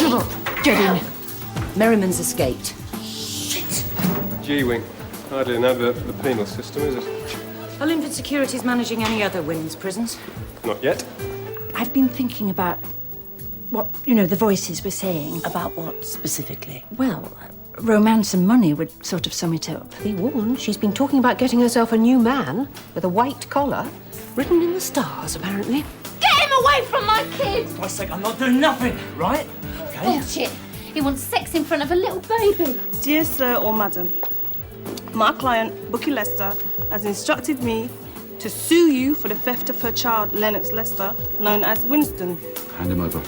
Shut up! Get in. Merriman's escaped. Shit! G-Wing. Hardly an advert for the penal system, is it? Are Linford Securities managing any other women's prisons? Not yet. I've been thinking about what, the voices were saying. About what specifically? Well, romance and money would sort of sum it up. Be warned, she's been talking about getting herself a new man with a white collar, written in the stars, apparently. Get him away from my kid! For Christ's sake, I'm not doing nothing, right? Okay. Bullshit. He wants sex in front of a little baby. Dear Sir or Madam, my client, Bucky Lester, has instructed me to sue you for the theft of her child, Lennox Lester, known as Winston. Hand him over.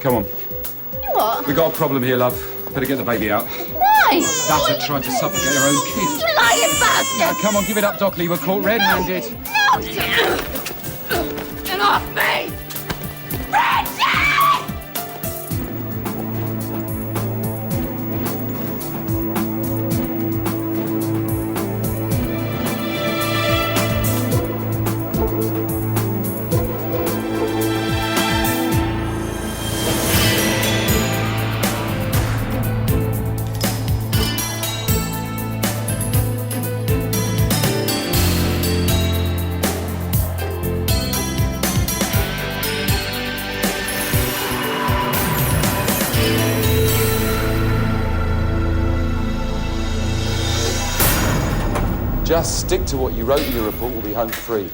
Come on. What? We got a problem here, love. Better get the baby out. Why? That's her trying to suffocate her own kid. You lying bastard! Now, come on, give it up, Dockley. We're caught red-handed. No! Get off me! Richard! Just stick to what you wrote in your report. We'll be home free.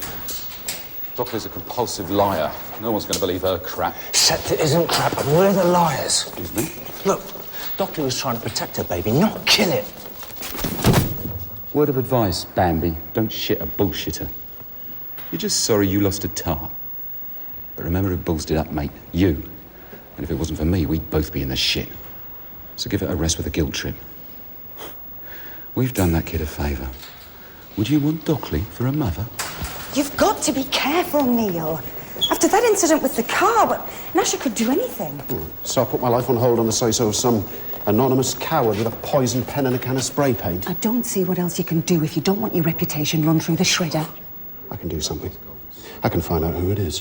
Dockley's a compulsive liar. No one's going to believe her crap. Except it isn't crap, and we're the liars. Excuse me? Look, Dockley was trying to protect her baby, not kill it. Word of advice, Bambi. Don't shit a bullshitter. You're just sorry you lost a tart. But remember who ballsed it up, mate. You. And if it wasn't for me, we'd both be in the shit. So give it a rest with a guilt trip. We've done that kid a favour. Would you want Dockley for a mother? You've got to be careful, Neil. After that incident with the car, but Nasha could do anything. So I put my life on hold on the say-so of some anonymous coward with a poison pen and a can of spray paint. I don't see what else you can do if you don't want your reputation run through the shredder. I can do something. I can find out who it is.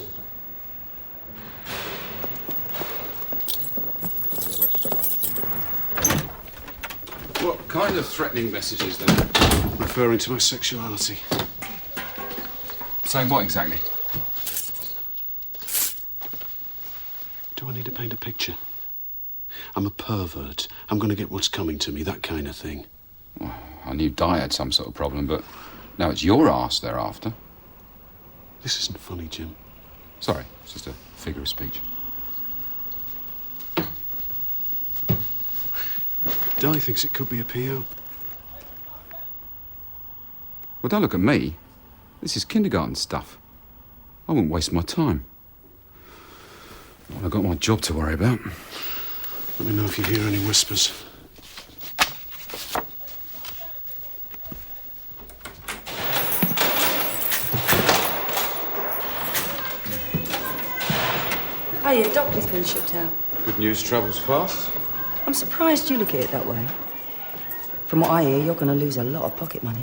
What kind of threatening messages, then? Referring to my sexuality. Saying what exactly? Do I need to paint a picture? I'm a pervert. I'm going to get what's coming to me, that kind of thing. Well, I knew Di had some sort of problem, but now it's your arse they're after. This isn't funny, Jim. Sorry, it's just a figure of speech. Di thinks it could be a PO. Well, don't look at me. This is kindergarten stuff. I won't waste my time. I've got my job to worry about. Let me know if you hear any whispers. Hiya, Dockley's been shipped out. Good news travels fast. I'm surprised you look at it that way. From what I hear, you're going to lose a lot of pocket money.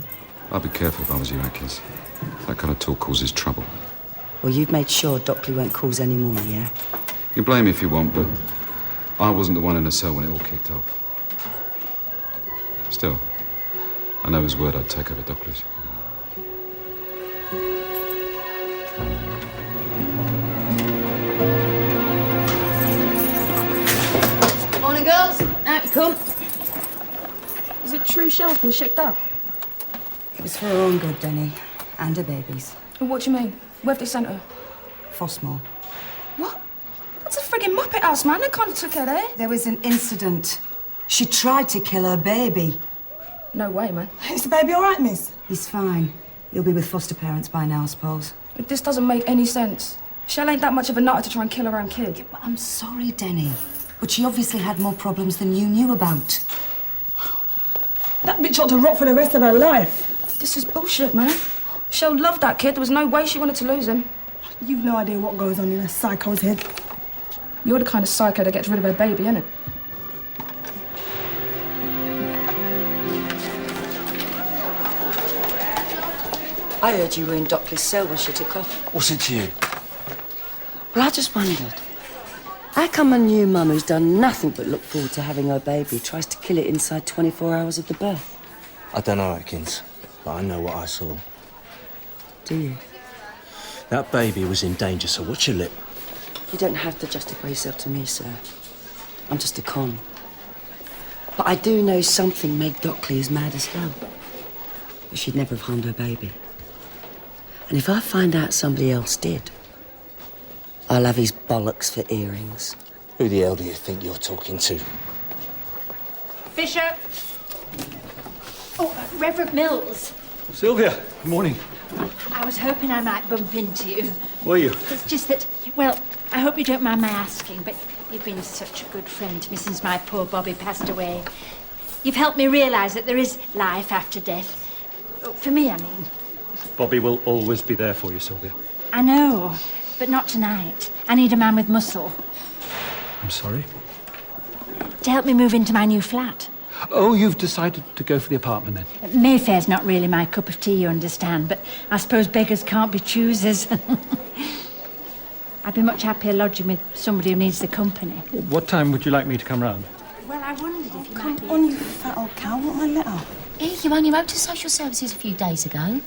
I'd be careful if I was you, Atkins. That kind of talk causes trouble. Well, you've made sure Dockley won't cause any more, yeah? You can blame me if you want, but I wasn't the one in the cell when it all kicked off. Still, I know his word I'd take over Dockley's. Morning, girls. Out you come. Is it true Shell's been shipped out? It was for her own good, Denny, and her baby's. What do you mean? Where have they sent her? Fossmore. What? That's a friggin' Muppet house, man. They kind of took her there. There was an incident. She tried to kill her baby. No way, man. Is the baby all right, miss? He's fine. He'll be with foster parents by now, I suppose. But this doesn't make any sense. Shell ain't that much of a nutter to try and kill her own kid. Yeah, but I'm sorry, Denny, but she obviously had more problems than you knew about. That bitch ought to rot for the rest of her life. This is bullshit, man. Shell loved that kid. There was no way she wanted to lose him. You've no idea what goes on in a psycho's head. You're the kind of psycho that gets rid of her baby, innit? I heard you were in Dockley's cell when she took off. What's it to you? Well, I just wondered. How come a new mum who's done nothing but look forward to having her baby tries to kill it inside 24 hours of the birth? I don't know, Atkins, but I know what I saw. Do you? That baby was in danger, so watch your lip. You don't have to justify yourself to me, sir. I'm just a con. But I do know something made Dockley as mad as hell. But she'd never have harmed her baby. And if I find out somebody else did, I'll have his bollocks for earrings. Who the hell do you think you're talking to? Fisher. Oh, Reverend Mills. Sylvia, good morning. I was hoping I might bump into you. Were you? It's just that, well, I hope you don't mind my asking, but you've been such a good friend to me since my poor Bobby passed away. You've helped me realise that there is life after death. For me, I mean. Bobby will always be there for you, Sylvia. I know, but not tonight. I need a man with muscle I'm sorry? to help me move into my new flat. Oh, you've decided to go for the apartment then? Mayfair's not really my cup of tea, you understand, but I suppose beggars can't be choosers. I'd be much happier lodging with somebody who needs the company. What time would you like me to come round? Well, I wondered if you Come might be... on, you fat old cow. Want my letter? Here, you only wrote to social services a few days ago.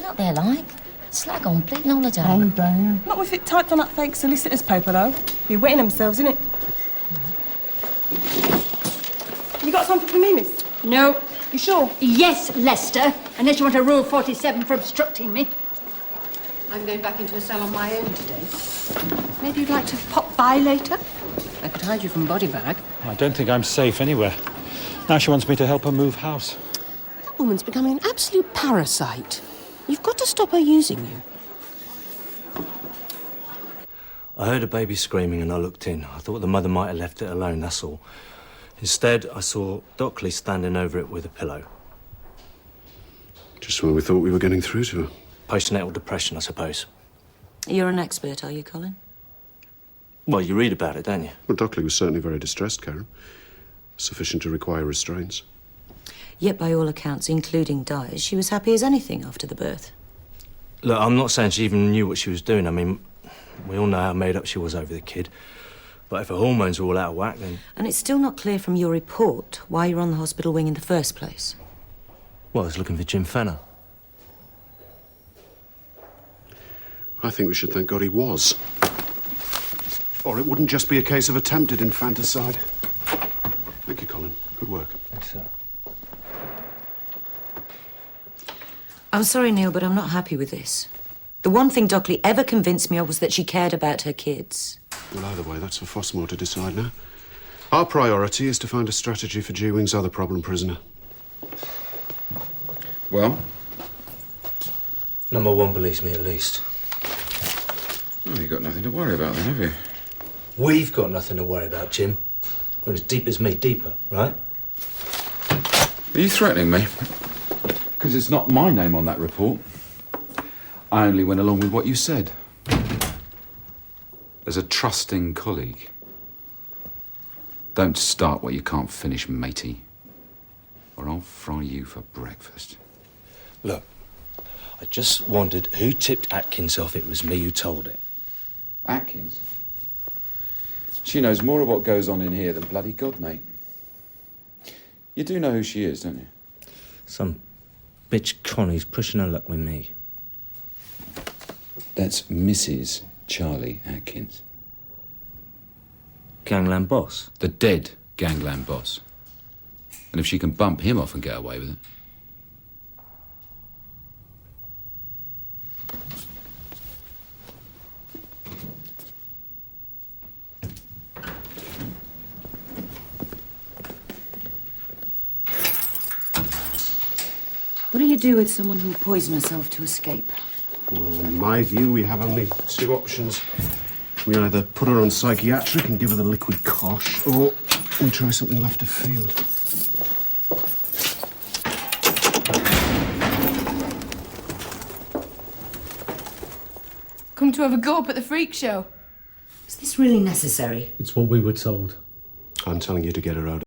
Not their like. Slag on, bleeding holiday. Not with it typed on that fake solicitor's paper, though. You're wetting themselves, innit? You got something for me, miss? No. You sure? Yes, Lester, unless you want a Rule 47 for obstructing me. I'm going back into a cell on my own today. Maybe you'd like to pop by later? I could hide you from body bag. I don't think I'm safe anywhere. Now she wants me to help her move house. That woman's becoming an absolute parasite. You've got to stop her using you. I heard a baby screaming and I looked in. I thought the mother might have left it alone, that's all. Instead, I saw Dockley standing over it with a pillow. Just when we thought we were getting through to her. Postnatal depression, I suppose. You're an expert, are you, Colin? Well, you read about it, don't you? Well, Dockley was certainly very distressed, Karen. Sufficient to require restraints. Yet, by all accounts, including Di's, she was happy as anything after the birth. Look, I'm not saying she even knew what she was doing. I mean, we all know how made up she was over the kid. But if her hormones are all out of whack, then... And it's still not clear from your report why you're on the hospital wing in the first place. Well, I was looking for Jim Fenner. I think we should thank God he was. Or it wouldn't just be a case of attempted infanticide. Thank you, Colin. Good work. Thanks, sir. I'm sorry, Neil, but I'm not happy with this. The one thing Dockley ever convinced me of was that she cared about her kids. Well, either way, that's for Fossmore to decide now. Our priority is to find a strategy for G-Wing's other problem prisoner. Well? Number one believes me, at least. Oh, you've got nothing to worry about then, have you? We've got nothing to worry about, Jim. We're as deep as me, deeper, right? Are you threatening me? Because it's not my name on that report. I only went along with what you said. As a trusting colleague. Don't start what you can't finish, matey. Or I'll fry you for breakfast. Look, I just wondered who tipped Atkins off it was me who told it. Atkins? She knows more of what goes on in here than bloody God, mate. You do know who she is, don't you? Some bitch Connie's pushing her luck with me. That's Mrs. Charlie Atkins. Gangland boss? The dead gangland boss. And if she can bump him off and get away with it... What do you do with someone who'll poison herself to escape? Well, in my view, we have only two options. We either put her on psychiatric and give her the liquid cosh, or we try something left of field. Come to have a go up at the freak show. Is this really necessary? It's what we were told. I'm telling you to get her out